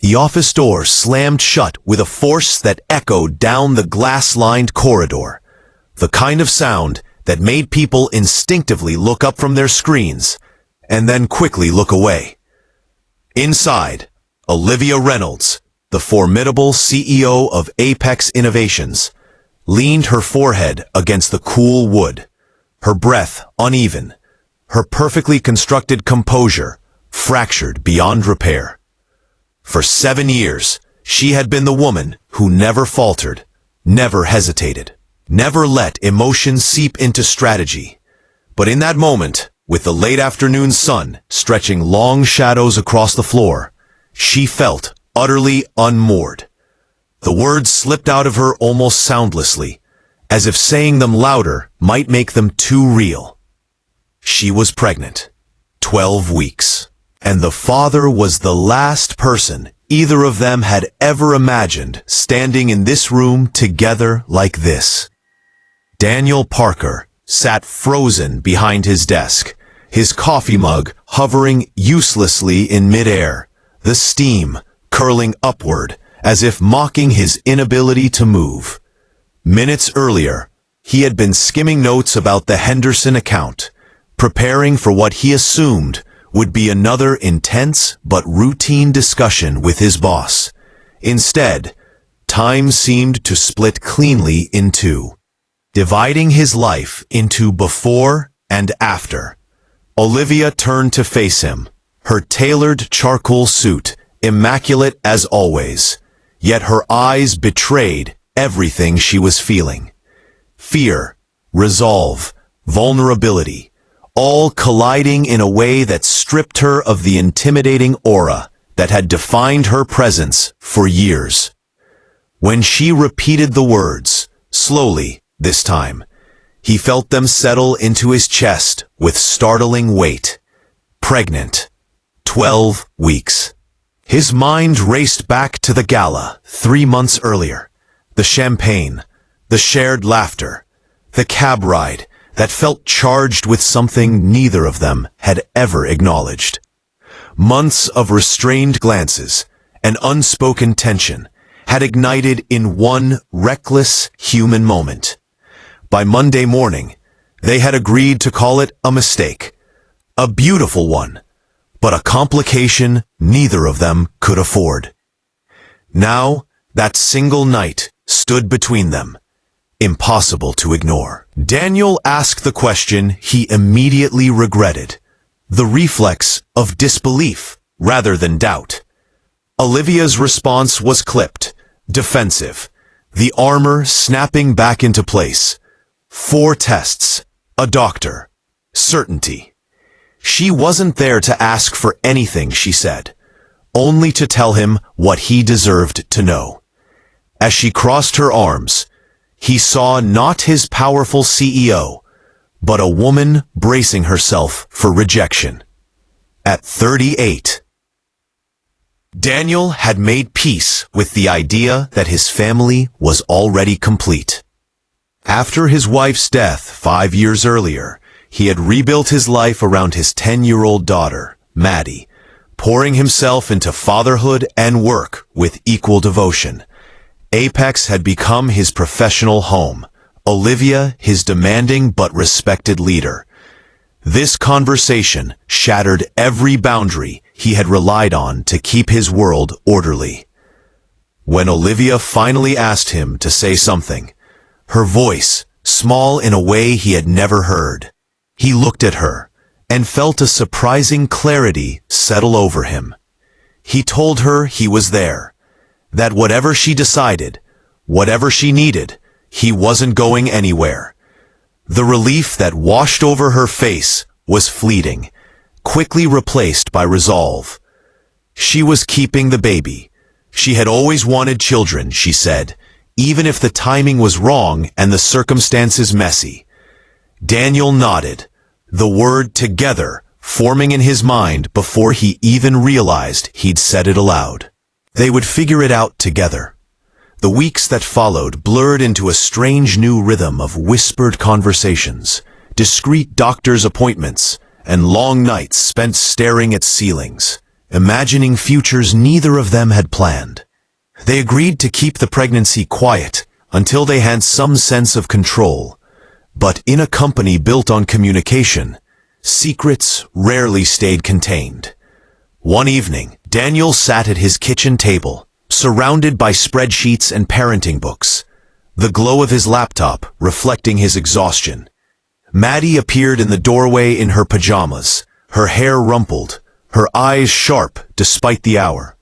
The office door slammed shut with a force that echoed down the glass-lined corridor, the kind of sound that made people instinctively look up from their screens and then quickly look away. Inside, Olivia Reynolds, the formidable CEO of Apex Innovations, leaned her forehead against the cool wood, her breath uneven, her perfectly constructed composure fractured beyond repair. For 7 years, she had been the woman who never faltered, never hesitated, never let emotions seep into strategy. But in that moment, with the late afternoon sun stretching long shadows across the floor, she felt utterly unmoored. The words slipped out of her almost soundlessly, as if saying them louder might make them too real. She was pregnant, 12 weeks. And the father was the last person either of them had ever imagined standing in this room together like this. Daniel Parker sat frozen behind his desk, his coffee mug hovering uselessly in midair, the steam curling upward as if mocking his inability to move. Minutes earlier, he had been skimming notes about the Henderson account, preparing for what he assumed would be another intense but routine discussion with his boss. Instead, time seemed to split cleanly in two, dividing his life into before and after. Olivia turned to face him, her tailored charcoal suit immaculate as always, yet her eyes betrayed everything she was feeling. Fear, resolve, vulnerability, all colliding in a way that stripped her of the intimidating aura that had defined her presence for years. When she repeated the words, slowly this time, he felt them settle into his chest with startling weight. Pregnant. 12 weeks. His mind raced back to the gala 3 months earlier. The champagne, the shared laughter, the cab ride that felt charged with something neither of them had ever acknowledged. Months of restrained glances and unspoken tension had ignited in one reckless human moment. By Monday morning, they had agreed to call it a mistake, a beautiful one, but a complication neither of them could afford. Now, that single night stood between them, impossible to ignore. Daniel asked the question he immediately regretted, the reflex of disbelief rather than doubt. Olivia's response was clipped, defensive, the armor snapping back into place. 4 tests, a doctor, certainty. She wasn't there to ask for anything, she said, only to tell him what he deserved to know. As she crossed her arms, he saw not his powerful CEO, but a woman bracing herself for rejection. At 38, Daniel had made peace with the idea that his family was already complete. After his wife's death 5 years earlier, he had rebuilt his life around his 10-year-old daughter, Maddie, pouring himself into fatherhood and work with equal devotion. Apex had become his professional home, Olivia his demanding but respected leader. This conversation shattered every boundary he had relied on to keep his world orderly. When Olivia finally asked him to say something, her voice small in a way he had never heard, he looked at her and felt a surprising clarity settle over him. He told her he was there, that whatever she decided, whatever she needed, he wasn't going anywhere. The relief that washed over her face was fleeting, quickly replaced by resolve. She was keeping the baby. She had always wanted children, she said, even if the timing was wrong and the circumstances messy. Daniel nodded, the word together forming in his mind before he even realized he'd said it aloud. They would figure it out together. The weeks that followed blurred into a strange new rhythm of whispered conversations, discreet doctor's appointments, and long nights spent staring at ceilings. imagining futures neither of them had planned. They agreed to keep the pregnancy quiet until they had some sense of control. But in a company built on communication, secrets rarely stayed contained. One evening, Daniel sat at his kitchen table, surrounded by spreadsheets and parenting books, the glow of his laptop reflecting his exhaustion. Maddie appeared in the doorway in her pajamas, her hair rumpled, her eyes sharp despite the hour.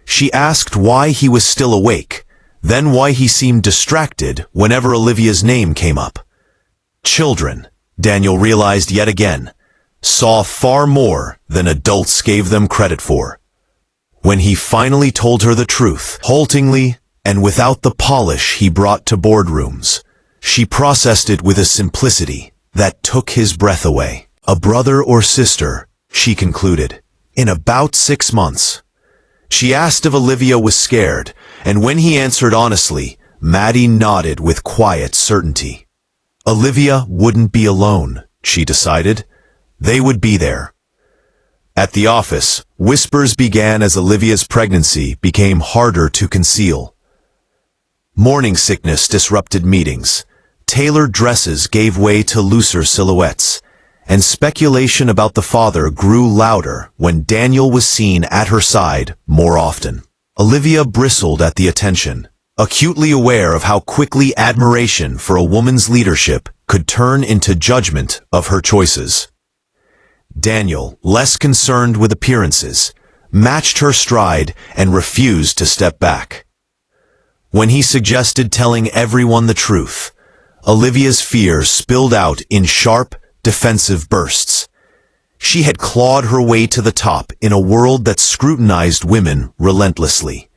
She asked why he was still awake, then why he seemed distracted whenever Olivia's name came up. Children, Daniel realized yet again, saw far more than adults gave them credit for. When he finally told her the truth, haltingly and without the polish he brought to boardrooms, she processed it with a simplicity that took his breath away. A brother or sister, she concluded, in about 6 months. She asked if Olivia was scared, and when he answered honestly, Maddie nodded with quiet certainty. Olivia wouldn't be alone, she decided. They would be there. At the office, whispers began as Olivia's pregnancy became harder to conceal. Morning sickness disrupted meetings. Tailored dresses gave way to looser silhouettes, and speculation about the father grew louder when Daniel was seen at her side more often. Olivia bristled at the attention, acutely aware of how quickly admiration for a woman's leadership could turn into judgment of her choices. Daniel, less concerned with appearances, matched her stride and refused to step back. When he suggested telling everyone the truth, Olivia's fear spilled out in sharp, defensive bursts. She had clawed her way to the top in a world that scrutinized women relentlessly,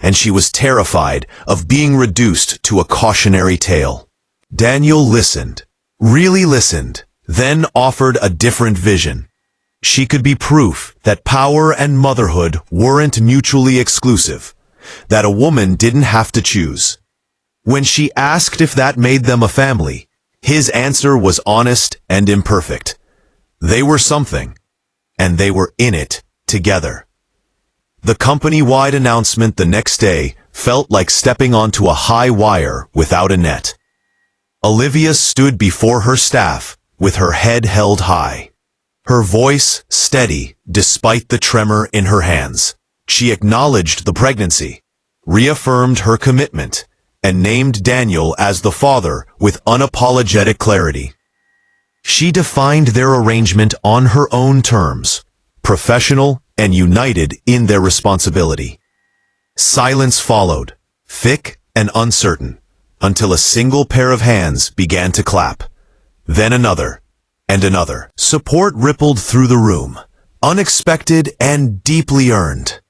and she was terrified of being reduced to a cautionary tale. Daniel listened, really listened, then offered a different vision. She could be proof that power and motherhood weren't mutually exclusive, that a woman didn't have to choose. When she asked if that made them a family, his answer was honest and imperfect. They were something, and they were in it together. The company-wide announcement the next day felt like stepping onto a high wire without a net. Olivia stood before her staff with her head held high, her voice steady despite the tremor in her hands. She acknowledged the pregnancy, reaffirmed her commitment, and named Daniel as the father with unapologetic clarity. She defined their arrangement on her own terms, professional and united in their responsibility. Silence followed, thick and uncertain, until a single pair of hands began to clap. Then another, and another. Support rippled through the room, unexpected and deeply earned.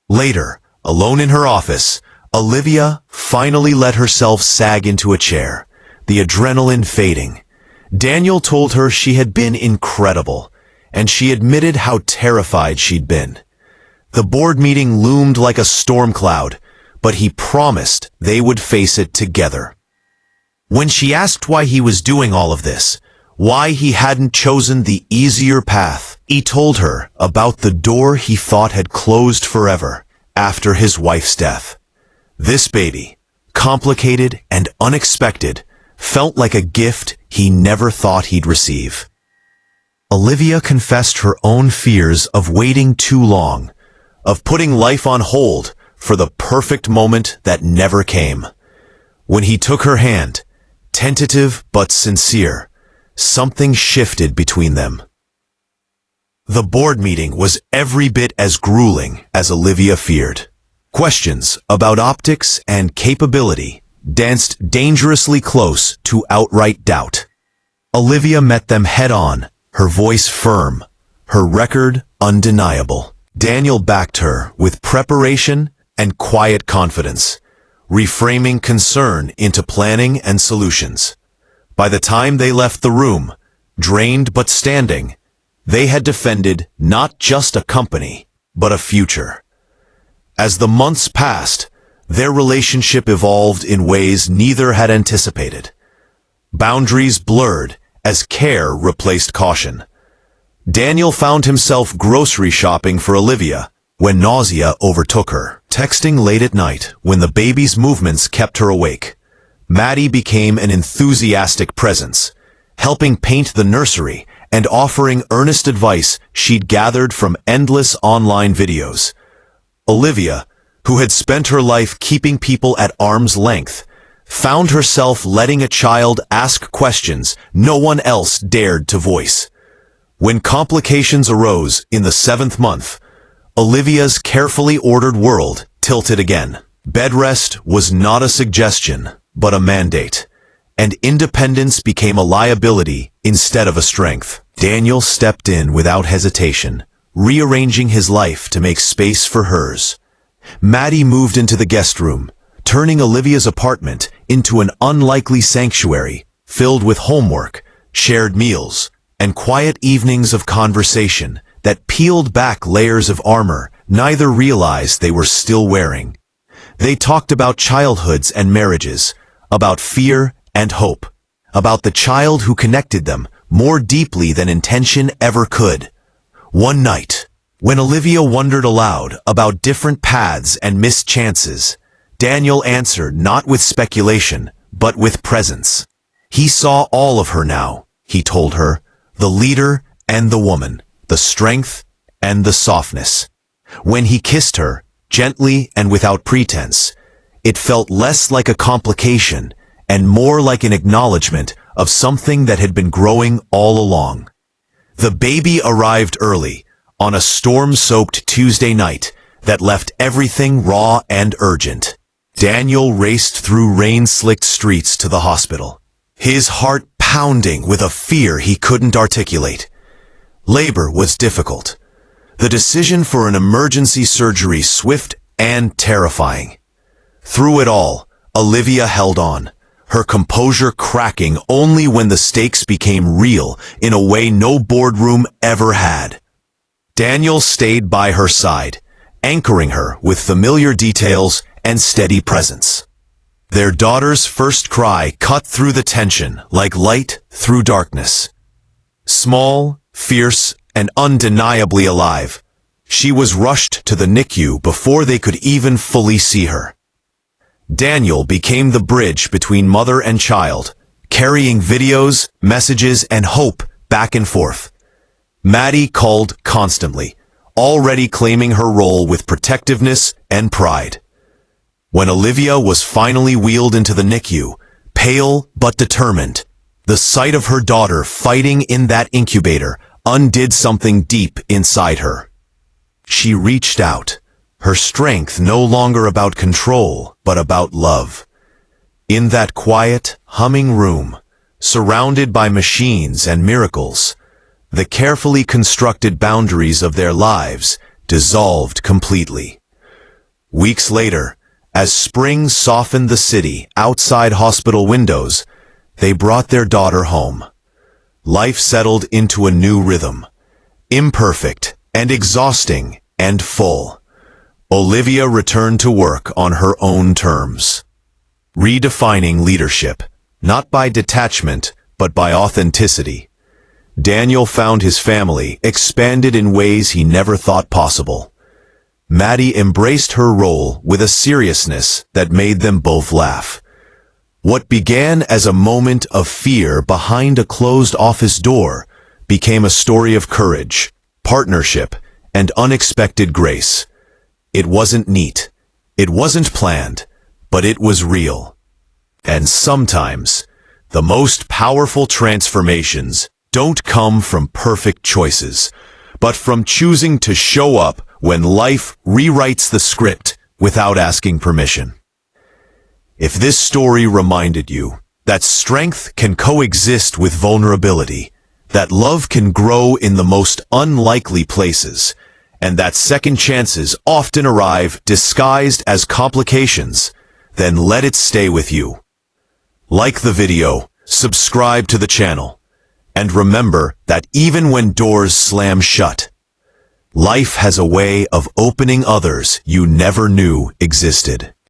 Later, alone in her office, Olivia finally let herself sag into a chair, the adrenaline fading. Daniel told her she had been incredible, and she admitted how terrified she'd been. The board meeting loomed like a storm cloud, but he promised they would face it together. When she asked why he was doing all of this, why he hadn't chosen the easier path, he told her about the door he thought had closed forever after his wife's death. This baby, complicated and unexpected, felt like a gift he never thought he'd receive. Olivia confessed her own fears of waiting too long, of putting life on hold for the perfect moment that never came. When he took her hand, tentative but sincere, something shifted between them. The board meeting was every bit as grueling as Olivia feared. Questions about optics and capability danced dangerously close to outright doubt. Olivia met them head-on, her voice firm, her record undeniable. Daniel backed her with preparation and quiet confidence, reframing concern into planning and solutions. By the time they left the room, drained but standing, they had defended not just a company, but a future. As the months passed, their relationship evolved in ways neither had anticipated. Boundaries blurred as care replaced caution. Daniel found himself grocery shopping for Olivia when nausea overtook her. Texting late at night when the baby's movements kept her awake, Maddie became an enthusiastic presence, helping paint the nursery and offering earnest advice she'd gathered from endless online videos. Olivia, who had spent her life keeping people at arm's length, found herself letting a child ask questions no one else dared to voice. When complications arose in the 7th month, Olivia's carefully ordered world tilted again. Bed rest was not a suggestion, but a mandate, and independence became a liability instead of a strength. Daniel stepped in without hesitation, rearranging his life to make space for hers. Maddie moved into the guest room, turning Olivia's apartment into an unlikely sanctuary filled with homework, shared meals, and quiet evenings of conversation that peeled back layers of armor neither realized they were still wearing. They talked about childhoods and marriages, about fear and hope, about the child who connected them more deeply than intention ever could. One night, when Olivia wondered aloud about different paths and missed chances, Daniel answered not with speculation, but with presence. He saw all of her now, he told her, the leader and the woman, the strength and the softness. When he kissed her, gently and without pretense, it felt less like a complication and more like an acknowledgement of something that had been growing all along. The baby arrived early, on a storm-soaked Tuesday night that left everything raw and urgent. Daniel raced through rain-slicked streets to the hospital, his heart pounding with a fear he couldn't articulate. Labor was difficult. The decision for an emergency surgery swift and terrifying. Through it all, Olivia held on, her composure cracking only when the stakes became real in a way no boardroom ever had. Daniel stayed by her side, anchoring her with familiar details and steady presence. Their daughter's first cry cut through the tension like light through darkness. Small, fierce, and undeniably alive, she was rushed to the NICU before they could even fully see her. Daniel became the bridge between mother and child, carrying videos, messages, and hope back and forth. Maddie called constantly, already claiming her role with protectiveness and pride. When Olivia was finally wheeled into the NICU, pale but determined, the sight of her daughter fighting in that incubator undid something deep inside her. She reached out, her strength no longer about control, but about love. In that quiet, humming room, surrounded by machines and miracles, the carefully constructed boundaries of their lives dissolved completely. Weeks later, as spring softened the city outside hospital windows, they brought their daughter home. Life settled into a new rhythm, imperfect and exhausting and full. Olivia returned to work on her own terms, redefining leadership, not by detachment, but by authenticity. Daniel found his family expanded in ways he never thought possible. Maddie embraced her role with a seriousness that made them both laugh. What began as a moment of fear behind a closed office door became a story of courage, partnership, and unexpected grace. It wasn't neat, it wasn't planned, but it was real. And sometimes, the most powerful transformations don't come from perfect choices, but from choosing to show up when life rewrites the script without asking permission. If this story reminded you that strength can coexist with vulnerability, that love can grow in the most unlikely places, and that second chances often arrive disguised as complications, then let it stay with you. Like the video, subscribe to the channel, and remember that even when doors slam shut, life has a way of opening others you never knew existed.